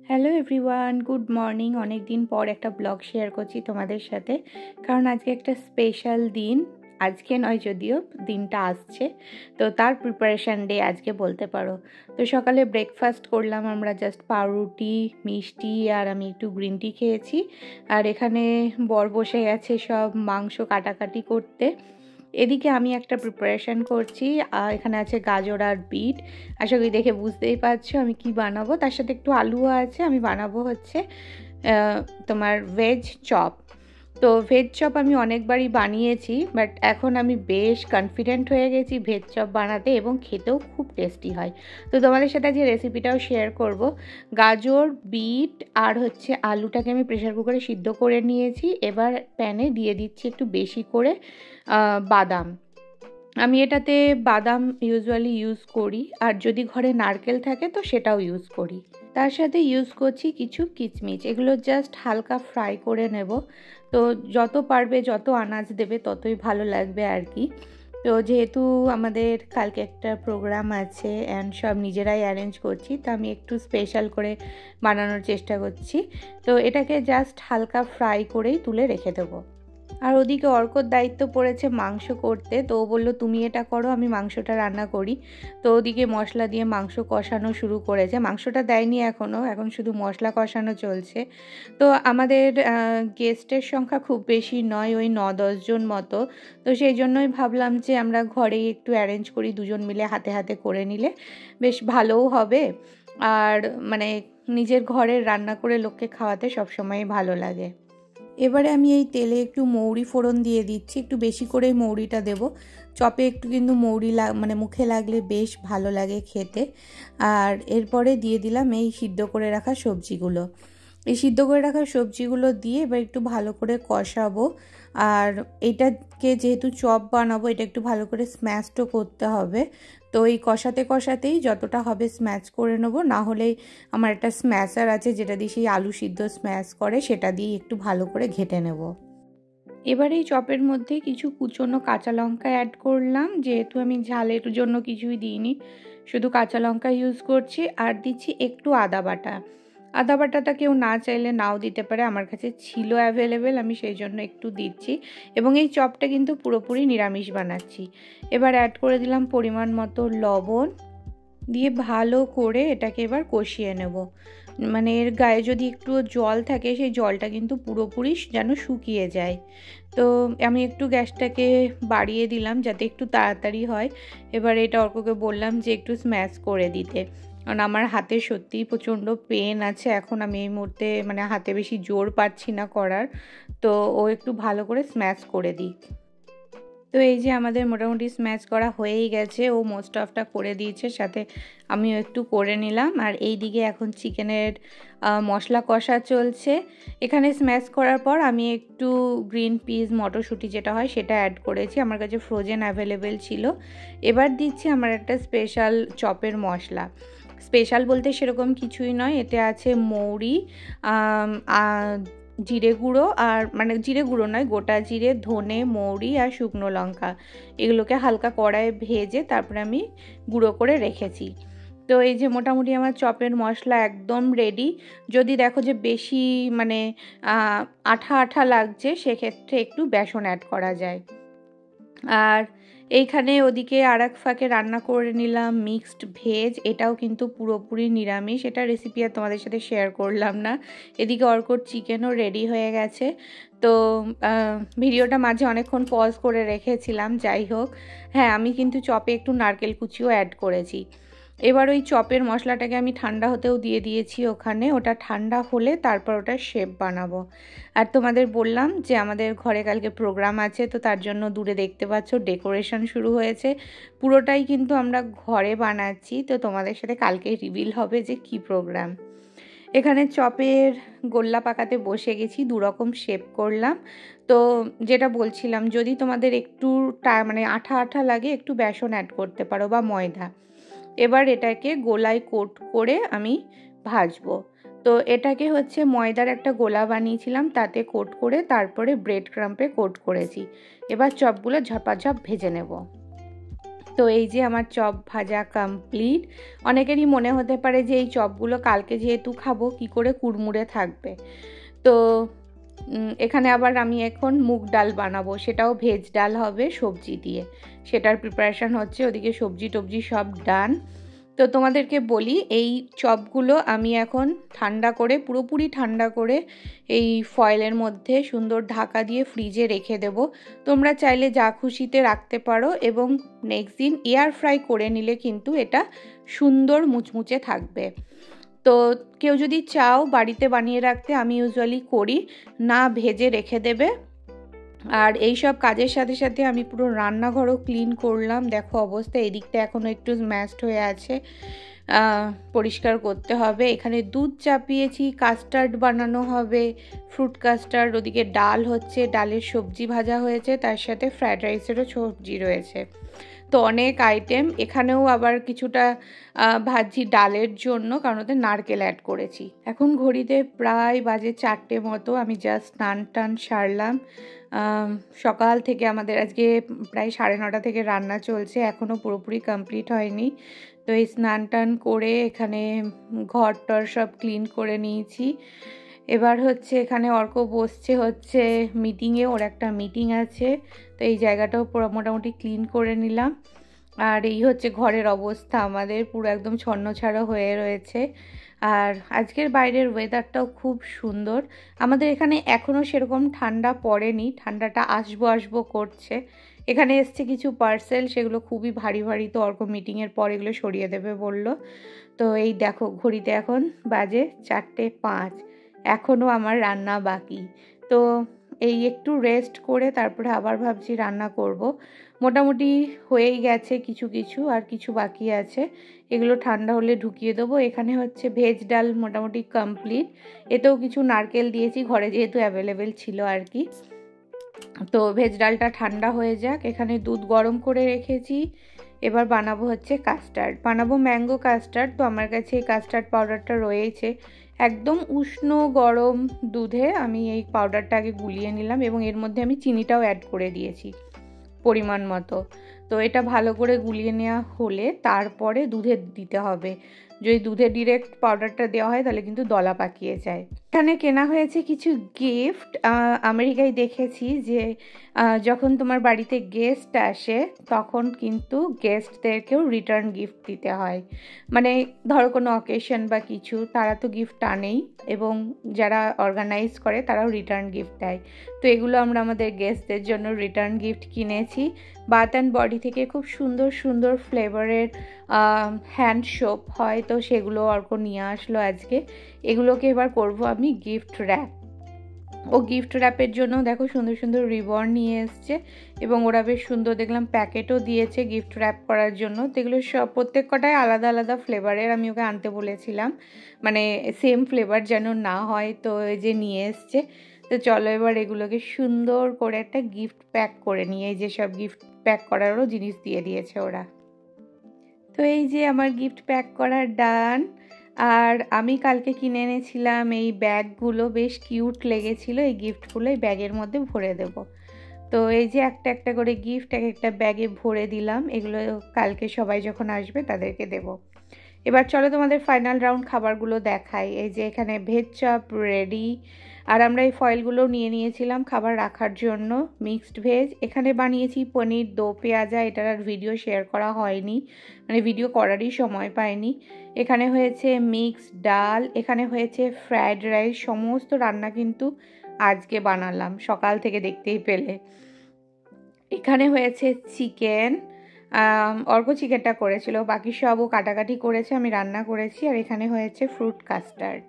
Hello everyone, good morning. অনেক দিন পর একটা ব্লগ শেয়ার করছি তোমাদের সাথে, কারণ আজকে একটা স্পেশাল দিন। আজকে নয়, যদিও দিনটা আসছে, তো তার প্রিপারেশান ডে আজকে বলতে পারো। তো সকালে ব্রেকফাস্ট করলাম আমরা, জাস্ট পাউরুটি, মিষ্টি, আর আমি একটু গ্রিন টি খেয়েছি। আর এখানে বর বসে গেছে সব মাংস কাটাকাটি করতে। এদিকে আমি একটা প্রিপারেশান করছি। এখানে আছে গাজর আর বিট। আশা করি দেখে বুঝতেই পারছো আমি কি বানাবো। তার সাথে একটু আলুও আছে। আমি বানাবো হচ্ছে তোমার ভেজ চপ। তো ভেজ চপ আমি অনেকবারই বানিয়েছি, বাট এখন আমি বেশ কনফিডেন্ট হয়ে গেছি ভেজ চপ বানাতে, এবং খেতেও খুব টেস্টি হয়। তো তোমাদের সাথে যে রেসিপিটাও শেয়ার করব। গাজর, বিট আর হচ্ছে আলুটাকে আমি প্রেশার কুকারে সিদ্ধ করে নিয়েছি। এবার প্যানে দিয়ে দিচ্ছি একটু বেশি করে বাদাম। আমি এটাতে বাদাম ইউজুয়ালি ইউজ করি, আর যদি ঘরে নারকেল থাকে তো সেটাও ইউজ করি। তার সাথে ইউজ করছি কিছু কিচমিচ। এগুলো জাস্ট হালকা ফ্রাই করে নেব। তো যত পারবে, যত আনাজ দেবে ততই ভালো লাগবে আর কি। তো যেহেতু আমাদের কালকে একটা প্রোগ্রাম আছে অ্যান্ড সব নিজেরাই অ্যারেঞ্জ করছি, তো আমি একটু স্পেশাল করে বানানোর চেষ্টা করছি। তো এটাকে জাস্ট হালকা ফ্রাই করেই তুলে রেখে দেবো। আর ওদিকে অর্কর দায়িত্ব পড়েছে মাংস করতে। তো ও বললো তুমি এটা করো, আমি মাংসটা রান্না করি। তো ওদিকে মশলা দিয়ে মাংস কষানো শুরু করেছে। মাংসটা দেয়নি এখনও, এখন শুধু মশলা কষানো চলছে। তো আমাদের গেস্টের সংখ্যা খুব বেশি নয়, ওই 9-10 জন মতো। তো সেই জন্যই ভাবলাম যে আমরা ঘরেই একটু অ্যারেঞ্জ করি, দুজন মিলে হাতে হাতে করে নিলে বেশ ভালোও হবে। আর মানে নিজের ঘরের রান্না করে লোককে খাওয়াতে সবসময়ই ভালো লাগে। এবারে আমি এই তেলে একটু মৌরি ফোড়ন দিয়ে দিচ্ছি, একটু বেশি করেই মৌরিটা দেব। চপে একটু কিন্তু মৌরি মানে মুখে লাগলে বেশ ভালো লাগে খেতে। আর এরপরে দিয়ে দিলাম এই সিদ্ধ করে রাখা সবজিগুলো। এই সিদ্ধ করে রাখা সবজিগুলো দিয়ে এবার একটু ভালো করে কষাবো। আর এটাকে যেহেতু চপ বানাবো, এটা একটু ভালো করে স্ম্যাশও করতে হবে। তো এই কষাতে কষাতেই যতটা হবে স্ম্যাশ করে নেবো। না হলে আমার একটা স্ম্যাশার আছে যেটা দিয়ে সেই আলু সিদ্ধ স্ম্যাশ করে, সেটা দিয়ে একটু ভালো করে ঘেটে নেব। এবার এই চপের মধ্যে কিছু কুচনো কাঁচা লঙ্কা অ্যাড করলাম। যেহেতু আমি ঝালের জন্য কিছুই দিইনি, শুধু কাঁচা লঙ্কা ইউজ করছি। আর দিচ্ছি একটু আদা বাটা। আদা বাটাটা কেউ না চাইলে নাও দিতে পারে, আমার কাছে ছিল অ্যাভেলেবেল, আমি সেই জন্য একটু দিচ্ছি। এবং এই চপটা কিন্তু পুরোপুরি নিরামিষ বানাচ্ছি। এবার অ্যাড করে দিলাম পরিমাণ মতো লবণ, দিয়ে ভালো করে এটাকে এবার কষিয়ে নেব। মানে এর গায়ে যদি একটু জল থাকে, সেই জলটা কিন্তু পুরোপুরি যেন শুকিয়ে যায়। তো আমি একটু গ্যাসটাকে বাড়িয়ে দিলাম যাতে একটু তাড়াতাড়ি হয়। এবার এটা অর্ককে বললাম যে একটু স্ম্যাশ করে দিতে, কারণ আমার হাতে সত্যিই প্রচণ্ড পেন আছে এখন। আমি এই মুহূর্তে মানে হাতে বেশি জোর পাচ্ছি না করার। তো ও একটু ভালো করে স্ম্যাশ করে দিই। তো এই যে আমাদের মোটামুটি স্ম্যাশ করা হয়েই গেছে, ও মোস্ট অফটা করে দিয়েছে, সাথে আমিও একটু করে নিলাম। আর এই দিকে এখন চিকেনের মশলা কষা চলছে। এখানে স্ম্যাশ করার পর আমি একটু গ্রিন পিস, মটরশুঁটি যেটা হয় সেটা অ্যাড করেছি, আমার কাছে ফ্রোজেন অ্যাভেলেবেল ছিল। এবার দিচ্ছি আমার একটা স্পেশাল চপের মশলা। স্পেশাল বলতে সেরকম কিছুই নয়, এতে আছে মৌরি, জিরে গুঁড়ো, আর মানে জিরে গুঁড়ো নয়, গোটা জিরে, ধনে, মৌরি আর শুকনো লঙ্কা। এগুলোকে হালকা কড়াইয়ে ভেজে তারপরে আমি গুঁড়ো করে রেখেছি। তো এই যে মোটামুটি আমার চপের মশলা একদম রেডি। যদি দেখো যে বেশি মানে আঠা আঠা লাগছে, সেক্ষেত্রে একটু বেসন অ্যাড করা যায়। আর এইখানে ওদিকে আর এক ফাঁকে রান্না করে নিলাম মিক্সড ভেজ। এটাও কিন্তু পুরোপুরি নিরামিষ, এটা রেসিপি আর তোমাদের সাথে শেয়ার করলাম না। এদিকে অর্কর চিকেনও রেডি হয়ে গেছে। তো ভিডিওটা মাঝে অনেকক্ষণ পজ করে রেখেছিলাম। যাই হোক, হ্যাঁ, আমি কিন্তু চপে একটু নারকেল কুচিও অ্যাড করেছি। এবার ওই চপের মশলাটাকে আমি ঠান্ডা হতেও দিয়ে দিয়েছি ওখানে। ওটা ঠান্ডা হলে তারপর ওটা শেপ বানাবো। আর তোমাদের বললাম যে আমাদের ঘরে কালকে প্রোগ্রাম আছে, তো তার জন্য দূরে দেখতে পাচ্ছ ডেকোরেশন শুরু হয়েছে। পুরোটাই কিন্তু আমরা ঘরে বানাচ্ছি। তো তোমাদের সাথে কালকে রিভিল হবে যে কি প্রোগ্রাম। এখানে চপের গোল্লা পাকাতে বসে গেছি, দুরকম শেপ করলাম। তো যেটা বলছিলাম, যদি তোমাদের একটু মানে আঠা আঠা লাগে, একটু বেসন অ্যাড করতে পারো বা ময়দা। এবার এটাকে গোলায় কোট করে আমি ভাজবো। তো এটাকে হচ্ছে ময়দার একটা গোলা বানিয়েছিলাম, তাতে কোট করে তারপরে ব্রেড ক্রাম্পে কোট করেছি। এবার চপগুলো ঝপাঝপ ভেজে নেব। তো এই যে আমার চপ ভাজা কমপ্লিট। অনেকেরই মনে হতে পারে যে এই চপগুলো কালকে যেহেতু খাবো কি করে কুড়মুড়ে থাকবে। তো এখানে আবার আমি এখন মুগ ডাল বানাবো, সেটাও ভেজ ডাল হবে সবজি দিয়ে, সেটার প্রিপারেশান হচ্ছে। ওদিকে সবজি টবজি সব ডান। তো তোমাদেরকে বলি, এই চপগুলো আমি এখন ঠান্ডা করে, পুরোপুরি ঠান্ডা করে এই ফয়েলের মধ্যে সুন্দর ঢাকা দিয়ে ফ্রিজে রেখে দেব। তোমরা চাইলে যা খুশিতে রাখতে পারো, এবং নেক্সট দিন এয়ার ফ্রাই করে নিলে কিন্তু এটা সুন্দর মুচমুচে থাকবে। তো কেউ যদি চাও বাড়িতে বানিয়ে রাখতে, আমি ইউজুয়ালি করি না, ভেজে রেখে দেবে। আর এই সব কাজের সাথে সাথে আমি পুরো রান্নাঘরও ক্লিন করলাম। দেখো অবস্থা, এদিকটা এখনও একটু স্ম্যাশড হয়ে আছে, পরিষ্কার করতে হবে। এখানে দুধ চাপিয়েছি, কাস্টার্ড বানানো হবে, ফ্রুট কাস্টার্ড। ওদিকে ডাল হচ্ছে, ডালের সবজি ভাজা হয়েছে, তার সাথে ফ্রায়েড রাইসেরও সবজি রয়েছে। তো অনেক আইটেম। এখানেও আবার কিছুটা ভাজি ডালের জন্য, কারণ ওতে নারকেল অ্যাড করেছি। এখন ঘড়িতে প্রায় বাজে 4টে মতো। আমি জাস্ট স্নান টান সারলাম। সকাল থেকে আমাদের আজকে প্রায় 9:30 থেকে রান্না চলছে, এখনও পুরোপুরি কমপ্লিট হয়নি। তো এই স্নান টান করে এখানে ঘর টর সব ক্লিন করে নিয়েছি। এবার হচ্ছে এখানে অর্ক বসছে হচ্ছে মিটিংয়ে, ওর একটা মিটিং আছে। তো এই জায়গাটাও পুরো মোটামুটি ক্লিন করে নিলাম। আর এই হচ্ছে ঘরের অবস্থা, আমাদের পুরো একদম ছন্নছাড়া হয়ে রয়েছে। আর আজকের বাইরের ওয়েদারটাও খুব সুন্দর। আমাদের এখানে এখনও সেরকম ঠান্ডা পড়েনি, ঠান্ডাটা আসবো করছে। এখানে এসছে কিছু পার্সেল, সেগুলো খুবই ভারী ভারী। তো অর্ক মিটিংয়ের পর এগুলো সরিয়ে দেবে বলল। তো এই দেখো ঘড়িতে এখন বাজে 4:05, এখনও আমার রান্না বাকি। তো এই একটু রেস্ট করে তারপরে আবার ভাবছি রান্না করব। মোটামুটি হয়েই গেছে কিছু কিছু, আর কিছু বাকি আছে, এগুলো ঠান্ডা হলে ঢুকিয়ে দেবো। এখানে হচ্ছে ভেজ ডাল মোটামুটি কমপ্লিট। এতেও কিছু নারকেল দিয়েছি, ঘরে যেহেতু অ্যাভেলেবেল ছিল আর কি। তো ভেজ ডালটা ঠান্ডা হয়ে যাক। এখানে দুধ গরম করে রেখেছি। এবার বানাবো হচ্ছে কাস্টার্ড, বানাবো ম্যাঙ্গো কাস্টার্ড। তো আমার কাছে এই কাস্টার্ড পাউডারটা রয়েছে। একদম উষ্ণ গরম দুধে আমি এই পাউডারটা আগে গুলিয়ে নিলাম, এবং এর মধ্যে আমি চিনিটাও অ্যাড করে দিয়েছি পরিমাণ মতো। তো এটা ভালো করে গুলিয়ে নেওয়া হলে তারপরে দুধে দিতে হবে। যদি দুধে ডিরেক্ট পাউডারটা দেওয়া হয় তাহলে কিন্তু দলা পাকিয়ে যায়। এখানে কেনা হয়েছে কিছু গিফট। আমেরিকায় দেখেছি যে যখন তোমার বাড়িতে গেস্ট আসে তখন কিন্তু গেস্টদেরকেও রিটার্ন গিফট দিতে হয়। মানে ধরো কোনো অকেশন বা কিছু, তারা তো গিফট আনেই, এবং যারা অর্গানাইজ করে তারাও রিটার্ন গিফট দেয়। তো এগুলো আমরা আমাদের গেস্টদের জন্য রিটার্ন গিফট কিনেছি। বাথ অ্যান্ড বডি থেকে খুব সুন্দর সুন্দর ফ্লেভারের হ্যান্ড সোপ হয়, তো সেগুলো অর্ক নিয়ে আসলো আজকে। এগুলোকে এবার করব আমি গিফট র্যাপ। ও গিফট র্যাপের জন্য দেখো সুন্দর সুন্দর রিবন নিয়ে এসছে, এবং ওরা বেশ সুন্দর দেখলাম প্যাকেটও দিয়েছে গিফট র্যাপ করার জন্য। তো এগুলো সব প্রত্যেক কটাই আলাদা আলাদা ফ্লেভারের, আমি ওকে আনতে বলেছিলাম, মানে সেম ফ্লেভার যেন না হয়। তো এই যে নিয়ে এসছে। তো চলো এবার এগুলোকে সুন্দর করে একটা গিফট প্যাক করে নিয়ে, এই যে সব গিফট প্যাক করারও জিনিস দিয়ে দিয়েছে ওরা। তো এই যে আমার গিফট প্যাক করার ডান। আর আমি কালকে কিনে এনেছিলাম এই ব্যাগগুলো, বেশ কিউট লেগেছিলো। এই গিফটগুলো এই ব্যাগের মধ্যে ভরে দেব। তো এই যে একটা একটা করে গিফট এক একটা ব্যাগে ভরে দিলাম, এগুলো কালকে সবাই যখন আসবে তাদেরকে দেব। এবার চলো তোমাদের ফাইনাল রাউন্ড খাবারগুলো দেখাই। এই যে এখানে ভেজ চপ রেডি। আর আমরা এই ফয়েলগুলো নিয়ে নিয়েছিলাম খাবার রাখার জন্য, মিক্সড ভেজ। এখানে বানিয়েছি পনির দো পেঁয়াজা, এটার আর ভিডিও শেয়ার করা হয়নি, মানে ভিডিও করারই সময় পাইনি। এখানে হয়েছে মিক্সড ডাল, এখানে হয়েছে ফ্রায়েড রাইস। সমস্ত রান্না কিন্তু আজকে বানালাম, সকাল থেকে দেখতেই পেলে। এখানে হয়েছে চিকেন, অর্ক চিকেনটা করেছিল, বাকি সবও কাটাকাটি করেছে, আমি রান্না করেছি। আর এখানে হয়েছে ফ্রুট কাস্টার্ড।